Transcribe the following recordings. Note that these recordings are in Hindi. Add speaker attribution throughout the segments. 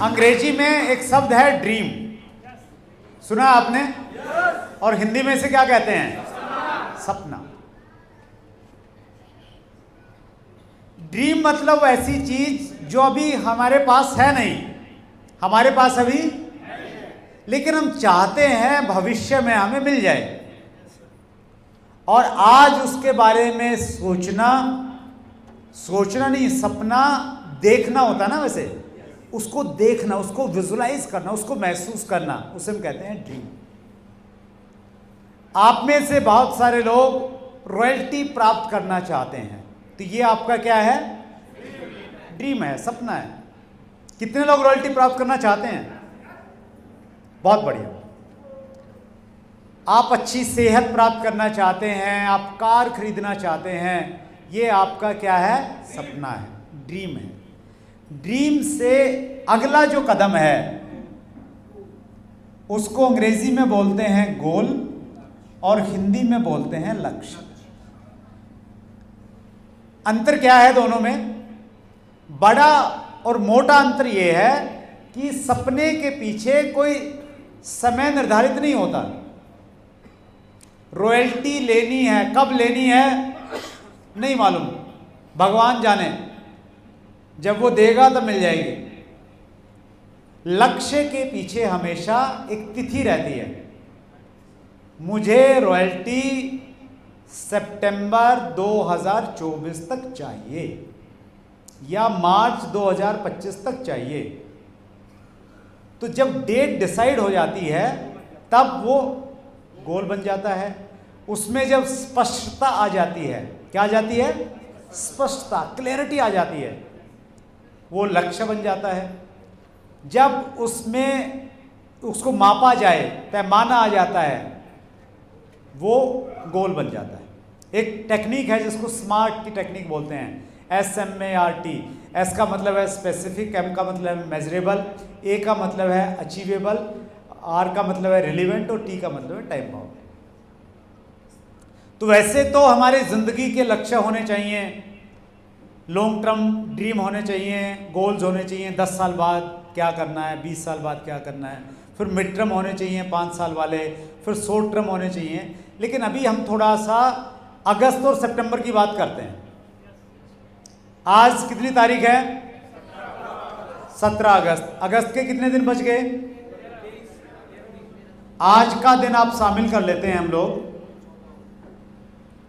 Speaker 1: अंग्रेजी में एक शब्द है ड्रीम, सुना आपने? और हिंदी में से क्या कहते हैं? सपना। ड्रीम मतलब ऐसी चीज जो अभी हमारे पास है नहीं, हमारे पास अभी, लेकिन हम चाहते हैं भविष्य में हमें मिल जाए, और आज उसके बारे में सोचना नहीं, सपना देखना होता ना, वैसे उसको देखना, उसको विजुलाइज करना, उसको महसूस करना, उसे हम कहते हैं ड्रीम। आप में से बहुत सारे लोग रॉयल्टी प्राप्त करना चाहते हैं, तो ये आपका क्या है? ड्रीम है, सपना है। कितने लोग रॉयल्टी प्राप्त करना चाहते हैं? बहुत बढ़िया। आप अच्छी सेहत प्राप्त करना चाहते हैं, आप कार खरीदना चाहते हैं, ये आपका क्या है? सपना है, ड्रीम है। ड्रीम से अगला जो कदम है उसको अंग्रेजी में बोलते हैं गोल और हिंदी में बोलते हैं लक्ष्य। अंतर क्या है दोनों में? बड़ा और मोटा अंतर यह है कि सपने के पीछे कोई समय निर्धारित नहीं होता। रॉयल्टी लेनी है, कब लेनी है नहीं मालूम, भगवान जाने, जब वो देगा तब मिल जाएगी। लक्ष्य के पीछे हमेशा एक तिथि रहती है। मुझे रॉयल्टी सितंबर 2024 तक चाहिए या मार्च 2025 तक चाहिए। तो जब डेट डिसाइड हो जाती है तब वो गोल बन जाता है। उसमें जब स्पष्टता आ जाती है, क्या आ जाती है? स्पष्टता, क्लैरिटी आ जाती है, वो लक्ष्य बन जाता है। जब उसमें उसको मापा जाए, पैमाना आ जाता है, वो गोल बन जाता है। एक टेक्निक है जिसको स्मार्ट की टेक्निक बोलते हैं, SMART। एस का मतलब है स्पेसिफिक, M का मतलब है मेजरेबल, A का मतलब है अचीवेबल, R का मतलब है रिलेवेंट और T का मतलब है टाइम बाउंड। तो वैसे तो हमारे जिंदगी के लक्ष्य होने चाहिए, लॉन्ग टर्म ड्रीम होने चाहिए, गोल्स होने चाहिए, 10 साल बाद क्या करना है, 20 साल बाद क्या करना है, फिर मिड टर्म होने चाहिए 5 साल वाले, फिर शॉर्ट टर्म होने चाहिए। लेकिन अभी हम थोड़ा सा अगस्त और सितंबर की बात करते हैं। आज कितनी तारीख है? 17 अगस्त। अगस्त के कितने दिन बच गए? आज का दिन आप शामिल कर लेते हैं हम लोग,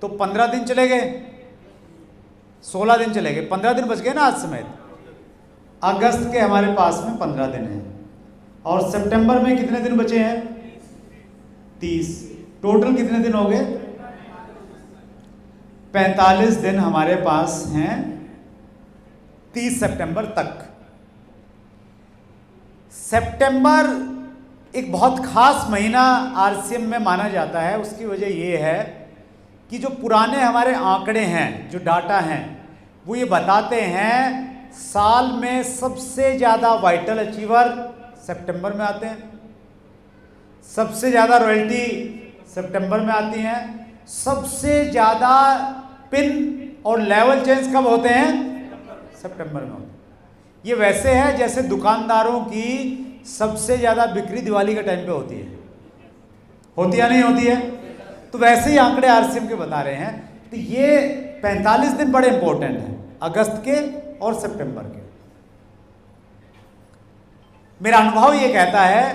Speaker 1: तो 15 दिन चले गए, 16 दिन चले गए, 15 दिन बच गए ना आज समेत। अगस्त के हमारे पास में 15 दिन हैं, और सितंबर में कितने दिन बचे हैं? 30। टोटल कितने दिन हो गए? 45 दिन हमारे पास हैं 30 सितंबर तक। सितंबर एक बहुत खास महीना RCM में माना जाता है। उसकी वजह यह है कि जो पुराने हमारे आंकड़े हैं, जो डाटा हैं, वो ये बताते हैं साल में सबसे ज़्यादा वाइटल अचीवर सितंबर में आते हैं, सबसे ज़्यादा रॉयल्टी सितंबर में आती हैं, सबसे ज़्यादा पिन और लेवल चेंज कब होते हैं? सितंबर में होते हैं। ये वैसे है जैसे दुकानदारों की सबसे ज़्यादा बिक्री दिवाली के टाइम पे होती है, होती या नहीं होती है? तो वैसे ही आंकड़े RCM के बता रहे हैं। तो ये 45 दिन बड़े इंपॉर्टेंट हैं, अगस्त के और सितंबर के। मेरा अनुभव ये कहता है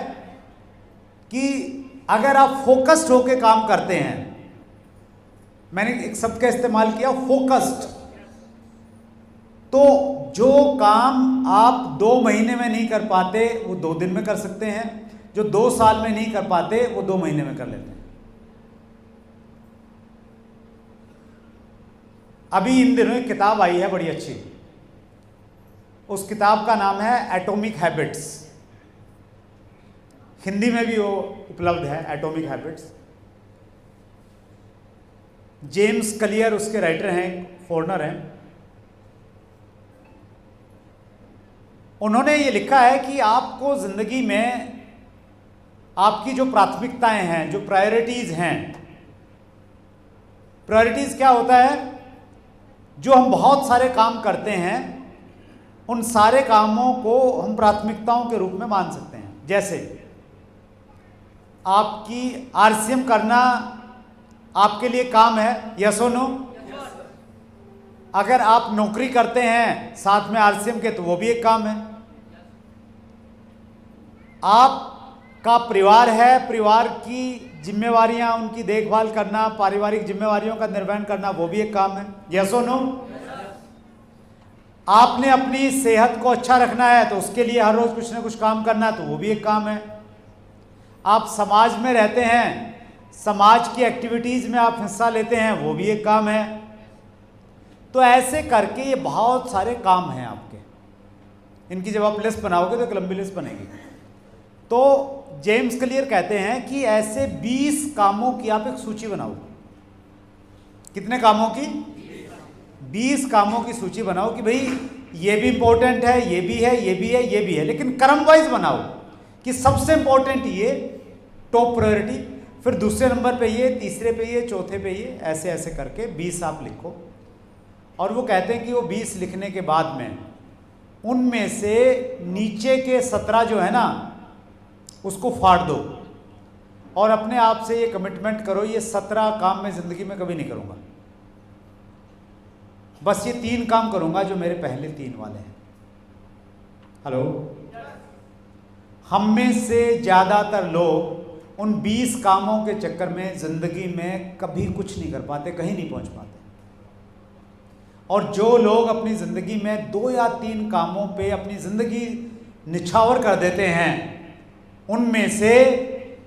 Speaker 1: कि अगर आप फोकस्ड होकर काम करते हैं, मैंने एक शब्द का इस्तेमाल किया, फोकस्ड, तो जो काम आप 2 महीने में नहीं कर पाते वो 2 दिन में कर सकते हैं, जो 2 साल में नहीं कर पाते वो 2 महीने में कर लेते हैं। अभी इन दिनों एक किताब आई है बड़ी अच्छी, उस किताब का नाम है एटॉमिक हैबिट्स। हिंदी में भी वो उपलब्ध है, एटॉमिक हैबिट्स। जेम्स क्लियर उसके राइटर हैं, फॉरेनर हैं। उन्होंने ये लिखा है कि आपको जिंदगी में आपकी जो प्राथमिकताएं हैं, जो प्रायोरिटीज हैं, प्रायोरिटीज क्या होता है? जो हम बहुत सारे काम करते हैं उन सारे कामों को हम प्राथमिकताओं के रूप में मान सकते हैं। जैसे आपकी आरसीएम करना आपके लिए काम है, यस और नो? अगर आप नौकरी करते हैं साथ में आरसीएम के, तो वो भी एक काम है। आपका परिवार है, परिवार की जिम्मेवारियां, उनकी देखभाल करना, पारिवारिक जिम्मेवारियों का निर्वहन करना, वो भी एक काम है, यस और नो? आपने अपनी सेहत को अच्छा रखना है तो उसके लिए हर रोज कुछ ना कुछ काम करना, तो वो भी एक काम है। आप समाज में रहते हैं, समाज की एक्टिविटीज में आप हिस्सा लेते हैं, वो भी एक काम है। तो ऐसे करके ये बहुत सारे काम हैं आपके, इनकी जब आप लिस्ट बनाओगे तो एक लंबी लिस्ट बनेगी। तो जेम्स क्लियर कहते हैं कि ऐसे 20 कामों की आप एक सूची बनाओ। कितने कामों की? 20 कामों की सूची बनाओ कि भाई ये भी इंपॉर्टेंट है, ये भी है, ये भी है, ये भी है, लेकिन क्रम वाइज बनाओ कि सबसे इंपॉर्टेंट ये, टॉप प्रायोरिटी, फिर दूसरे नंबर पे ये, तीसरे पे ये, चौथे पे ये, ऐसे ऐसे करके 20 आप लिखो। और वो कहते हैं कि वो 20 लिखने के बाद में उनमें से नीचे के 17 जो है ना, उसको फाड़ दो और अपने आप से ये कमिटमेंट करो, ये 17 काम मैं जिंदगी में कभी नहीं करूंगा, बस ये 3 काम करूंगा जो मेरे पहले 3 वाले हैं। हेलो? हम में से ज्यादातर लोग उन 20 कामों के चक्कर में जिंदगी में कभी कुछ नहीं कर पाते, कहीं नहीं पहुंच पाते। और जो लोग अपनी जिंदगी में 2 या 3 कामों पे अपनी जिंदगी निछावर कर देते हैं, उनमें से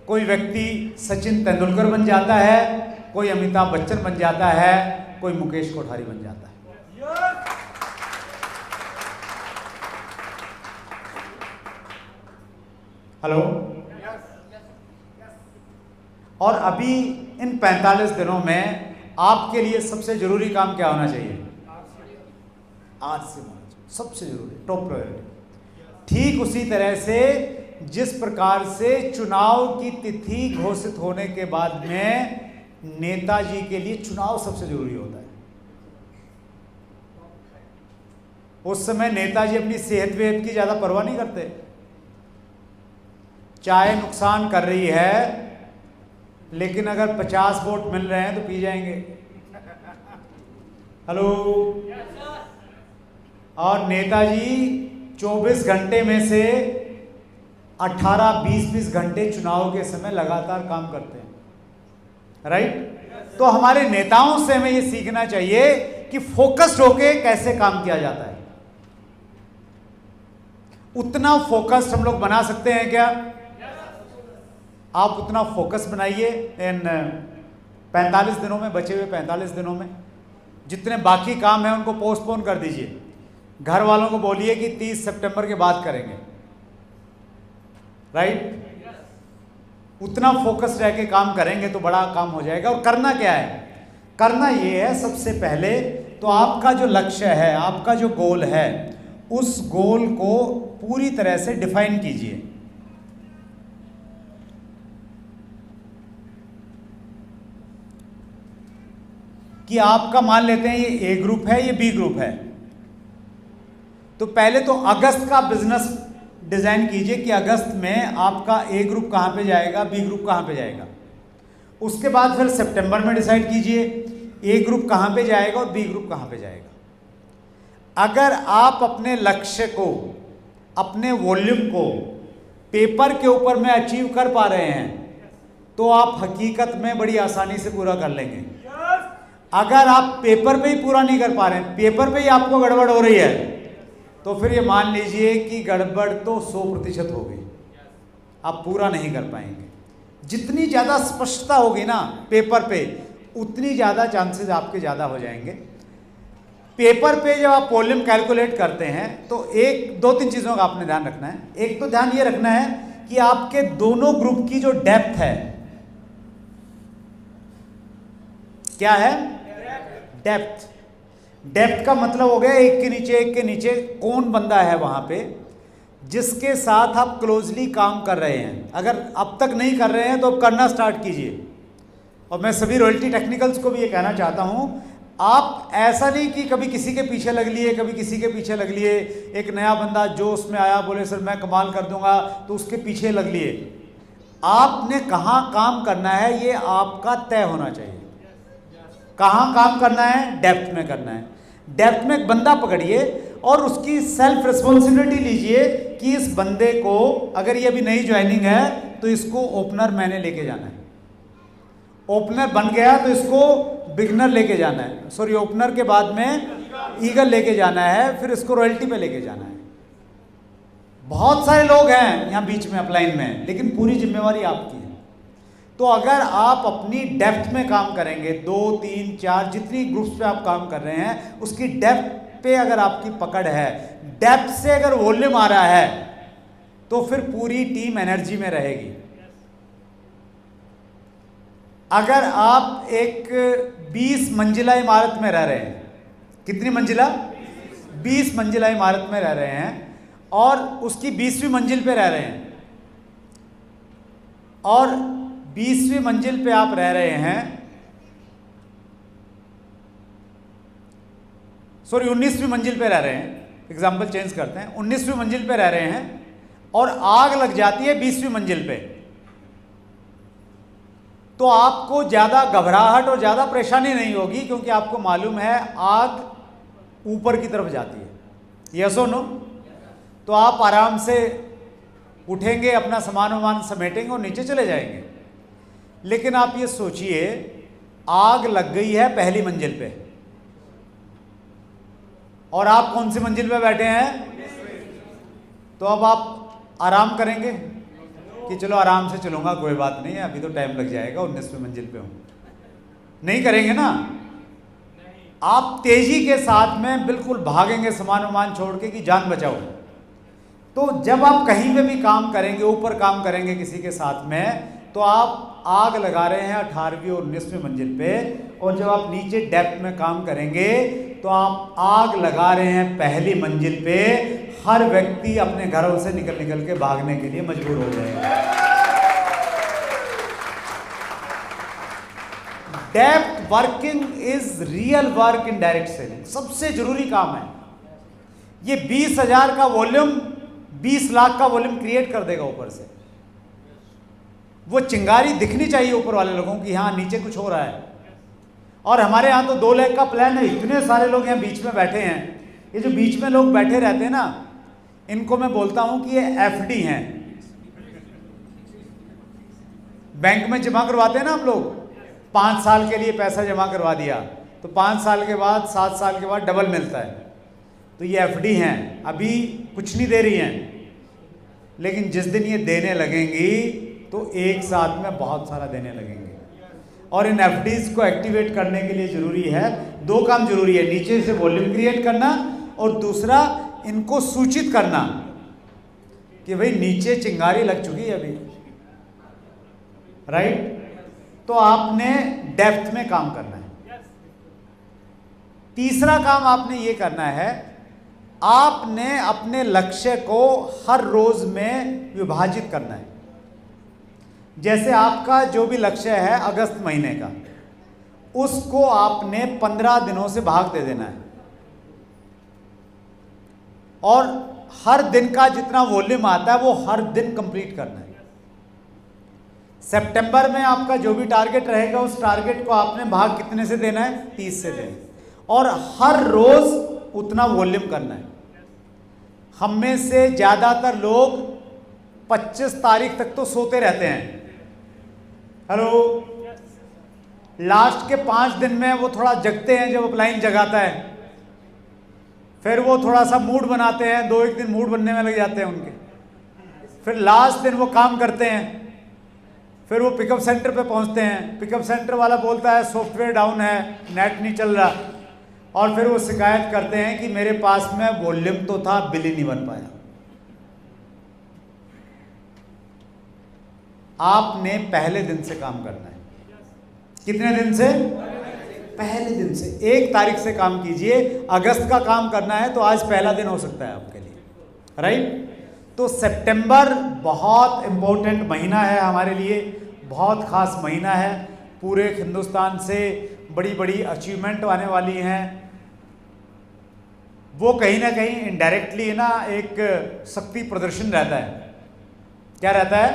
Speaker 1: कोई व्यक्ति सचिन तेंदुलकर बन जाता है, कोई अमिताभ बच्चन बन जाता है, कोई मुकेश कोठारी बन जाता है। हेलो? और अभी इन 45 दिनों में आपके लिए सबसे जरूरी काम क्या होना चाहिए? आरसीएम होना चाहिए, सबसे जरूरी, टॉप प्रायोरिटी। ठीक उसी तरह से जिस प्रकार से चुनाव की तिथि घोषित होने के बाद में नेताजी के लिए चुनाव सबसे जरूरी होता है, उस समय नेताजी अपनी सेहत वेहत की ज्यादा परवाह नहीं करते। चाय नुकसान कर रही है, लेकिन अगर 50 वोट मिल रहे हैं तो पी जाएंगे। हेलो? और नेताजी 24 घंटे में से 18-20 घंटे चुनाव के समय लगातार काम करते हैं, राइट? तो हमारे नेताओं से हमें ये सीखना चाहिए कि फोकस्ड होके कैसे काम किया जाता है। उतना फोकस्ड हम लोग बना सकते हैं क्या? आप उतना फोकस बनाइए इन 45 दिनों में, बचे हुए 45 दिनों में। जितने बाकी काम हैं उनको पोस्टपोन कर दीजिए, घर वालों को बोलिए कि 30 सितंबर के बाद करेंगे, राइट? उतना फोकस रह के काम करेंगे तो बड़ा काम हो जाएगा। और करना क्या है? करना ये है, सबसे पहले तो आपका जो लक्ष्य है, आपका जो गोल है, उस गोल को पूरी तरह से डिफाइन कीजिए। कि आपका मान लेते हैं ये ए ग्रुप है, ये बी ग्रुप है, तो पहले तो अगस्त का बिजनेस डिजाइन कीजिए कि अगस्त में आपका ए ग्रुप कहां पे जाएगा, बी ग्रुप कहां पे जाएगा। उसके बाद फिर सितंबर में डिसाइड कीजिए ए ग्रुप कहां पे जाएगा और बी ग्रुप कहां पे जाएगा। अगर आप अपने लक्ष्य को, अपने वॉल्यूम को पेपर के ऊपर में अचीव कर पा रहे हैं तो आप हकीकत में बड़ी आसानी से पूरा कर लेंगे। अगर आप पेपर पे ही पूरा नहीं कर पा रहे हैं, पेपर पे ही आपको गड़बड़ हो रही है, तो फिर ये मान लीजिए कि गड़बड़ तो 100% हो गई, आप पूरा नहीं कर पाएंगे। जितनी ज़्यादा स्पष्टता होगी ना पेपर पे, उतनी ज़्यादा चांसेस आपके ज़्यादा हो जाएंगे। पेपर पे जब आप वॉल्यूम कैलकुलेट करते हैं तो 2-3 चीज़ों का आपने ध्यान रखना है। एक तो ध्यान ये रखना है कि आपके दोनों ग्रुप की जो डेप्थ है, क्या है? डेप्थ। डेप्थ का मतलब हो गया एक के नीचे कौन बंदा है वहां पे जिसके साथ आप क्लोजली काम कर रहे हैं। अगर अब तक नहीं कर रहे हैं तो अब करना स्टार्ट कीजिए। और मैं सभी रॉयल्टी टेक्निकल्स को भी ये कहना चाहता हूं, आप ऐसा नहीं कि कभी किसी के पीछे लग लिए, कभी किसी के पीछे लग लिए, एक नया बंदा जोश में आया, बोले सर मैं कमाल कर दूंगा, तो उसके पीछे लग लिए। आपने कहाँ काम करना है ये आपका तय होना चाहिए। कहाँ काम करना है? डेप्थ में करना है। डेप्थ में एक बंदा पकड़िए और उसकी सेल्फ रिस्पॉन्सिबिलिटी लीजिए कि इस बंदे को, अगर ये अभी नई ज्वाइनिंग है तो इसको ओपनर मैंने लेके जाना है, ओपनर बन गया तो इसको बिगनर लेके जाना है, सॉरी ओपनर के बाद में ईगल लेके जाना है, फिर इसको रॉयल्टी पे लेके जाना है। बहुत सारे लोग हैं यहाँ बीच में अपलाइन में, लेकिन पूरी जिम्मेवारी आपकी है। तो अगर आप अपनी डेप्थ में काम करेंगे, 2, 3, 4 जितनी ग्रुप्स पे आप काम कर रहे हैं, उसकी डेप्थ पे अगर आपकी पकड़ है, डेप्थ से अगर वॉल्यूम आ रहा है, तो फिर पूरी टीम एनर्जी में रहेगी। अगर आप एक 20 मंजिला इमारत में रह रहे हैं, कितनी मंजिला? 20 मंजिला इमारत में रह रहे हैं और उसकी 20वीं मंजिल पे रह रहे हैं, और 20वीं मंजिल पे आप रह रहे हैं, सॉरी 19वीं मंजिल पे रह रहे हैं, एग्जाम्पल चेंज करते हैं, 19वीं मंजिल पे रह रहे हैं और आग लग जाती है 20वीं मंजिल पे, तो आपको ज़्यादा घबराहट और ज़्यादा परेशानी नहीं होगी, क्योंकि आपको मालूम है आग ऊपर की तरफ जाती है। यस और नो? तो आप आराम से उठेंगे, अपना सामान वामान समेटेंगे और नीचे चले जाएंगे। लेकिन आप ये सोचिए, आग लग गई है पहली मंजिल पे और आप कौन सी मंजिल पे बैठे हैं? तो अब आप आराम करेंगे कि चलो आराम से चलूंगा, कोई बात नहीं है, अभी तो टाइम लग जाएगा, 19वीं मंजिल पे हूं। नहीं करेंगे ना, आप तेजी के साथ में बिल्कुल भागेंगे सामान वामान छोड़ के कि जान बचाओ। तो जब आप कहीं पे भी काम करेंगे, ऊपर काम करेंगे किसी के साथ में, तो आप आग लगा रहे हैं 18वीं और 19वीं मंजिल पे, और जब आप नीचे डेप्थ में काम करेंगे तो आप आग लगा रहे हैं पहली मंजिल पे। हर व्यक्ति अपने घरों से निकल के भागने के लिए मजबूर हो जाएगा। Depth working is real work in direct selling, सबसे जरूरी काम है ये। 20,000 का वॉल्यूम 20 लाख का वॉल्यूम क्रिएट कर देगा ऊपर से। वो चिंगारी दिखनी चाहिए ऊपर वाले लोगों की, हाँ नीचे कुछ हो रहा है। और हमारे यहाँ तो 2 लाख का प्लान है, इतने सारे लोग यहाँ बीच में बैठे हैं। ये जो बीच में लोग बैठे रहते हैं ना, इनको मैं बोलता हूं कि ये एफडी हैं। बैंक में जमा करवाते हैं ना हम लोग, 5 साल के लिए पैसा जमा करवा दिया तो 5 साल के बाद 7 साल के बाद डबल मिलता है। तो ये एफडी हैं, अभी कुछ नहीं दे रही हैं, लेकिन जिस दिन ये देने लगेंगी तो एक साथ में बहुत सारा देने लगेंगे। और इन एफडीज को एक्टिवेट करने के लिए जरूरी है, 2 काम जरूरी है, नीचे से वॉल्यूम क्रिएट करना और दूसरा इनको सूचित करना कि भाई नीचे चिंगारी लग चुकी है अभी, राइट। तो आपने डेप्थ में काम करना है। तीसरा काम आपने ये करना है, आपने अपने लक्ष्य को हर रोज में विभाजित करना है। जैसे आपका जो भी लक्ष्य है अगस्त महीने का, उसको आपने 15 दिनों से भाग दे देना है, और हर दिन का जितना वॉल्यूम आता है वो हर दिन कंप्लीट करना है। सितंबर में आपका जो भी टारगेट रहेगा, उस टारगेट को आपने भाग कितने से देना है? 30 से देना है, और हर रोज उतना वॉल्यूम करना है। हम में से ज्यादातर लोग 25 तारीख तक तो सोते रहते हैं। हेलो, लास्ट के 5 दिन में वो थोड़ा जगते हैं, जब अपलाइन जगाता है, फिर वो थोड़ा सा मूड बनाते हैं, 2-1 दिन मूड बनने में लग जाते हैं उनके, फिर लास्ट दिन वो काम करते हैं, फिर वो पिकअप सेंटर पे पहुंचते हैं, पिकअप सेंटर वाला बोलता है सॉफ्टवेयर डाउन है, नेट नहीं चल रहा, और फिर वो शिकायत करते हैं कि मेरे पास में वॉल्यूम तो था, बिल ही नहीं बन पाया। आपने पहले दिन से काम करना है। कितने दिन से? पहले दिन से। 1 तारीख से काम कीजिए। अगस्त का काम करना है तो आज पहला दिन हो सकता है आपके लिए, राइट। तो सितंबर बहुत इंपॉर्टेंट महीना है हमारे लिए, बहुत खास महीना है। पूरे हिंदुस्तान से बड़ी बड़ी अचीवमेंट आने वाली हैं, वो कहीं ना कहीं इनडायरेक्टली ना एक शक्ति प्रदर्शन रहता है। क्या रहता है?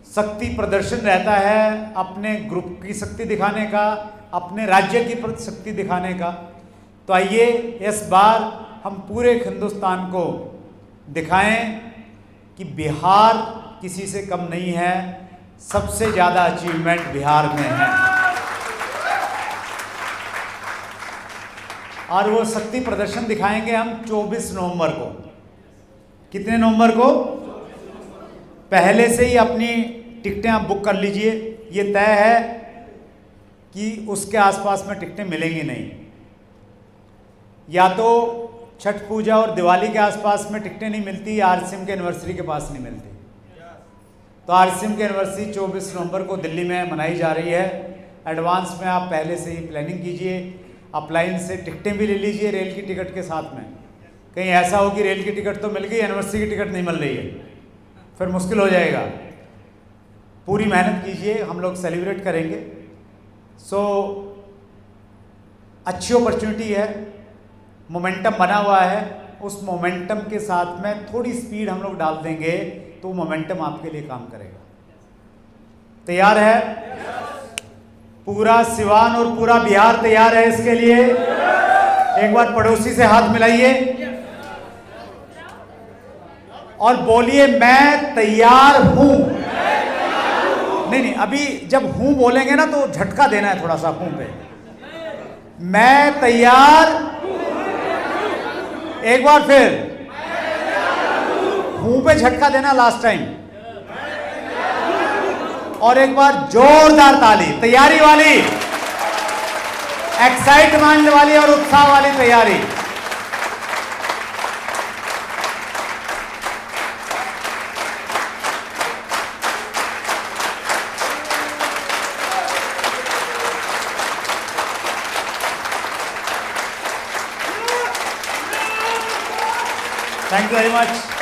Speaker 1: शक्ति प्रदर्शन रहता है, अपने ग्रुप की शक्ति दिखाने का, अपने राज्य की शक्ति दिखाने का। तो आइए इस बार हम पूरे हिंदुस्तान को दिखाएं कि बिहार किसी से कम नहीं है, सबसे ज़्यादा अचीवमेंट बिहार में है। और वो शक्ति प्रदर्शन दिखाएंगे हम 24 नवंबर को। कितने नवंबर को? पहले से ही अपनी टिकटें आप बुक कर लीजिए। ये तय है कि उसके आसपास में टिकटें मिलेंगी नहीं, या तो छठ पूजा और दिवाली के आसपास में टिकटें नहीं मिलती, आरसीएम के एनिवर्सरी के पास नहीं मिलती। तो आरसीएम की एनिवर्सरी 24 नवंबर को दिल्ली में मनाई जा रही है। एडवांस में आप पहले से ही प्लानिंग कीजिए, अपलाइन से टिकटें भी ले लीजिए रेल की टिकट के साथ में। कहीं ऐसा हो कि रेल की टिकट तो मिल गई, एनिवर्सरी की टिकट नहीं मिल रही है, फिर मुश्किल हो जाएगा। पूरी मेहनत कीजिए, हम लोग सेलिब्रेट करेंगे। सो अच्छी अपॉर्चुनिटी है, मोमेंटम बना हुआ है। उस मोमेंटम के साथ में थोड़ी स्पीड हम लोग डाल देंगे तो मोमेंटम आपके लिए काम करेगा। तैयार है? पूरा सिवान और पूरा बिहार तैयार है इसके लिए? एक बार पड़ोसी से हाथ मिलाइए और बोलिए मैं तैयार हूं। नहीं, अभी जब हूं बोलेंगे ना तो झटका देना है थोड़ा सा हूं पे। मैं तैयार, एक बार फिर हूं पे झटका देना लास्ट टाइम, और एक बार जोरदार ताली, तैयारी वाली, एक्साइटमेंट वाली और उत्साह वाली तैयारी। Thank you very much.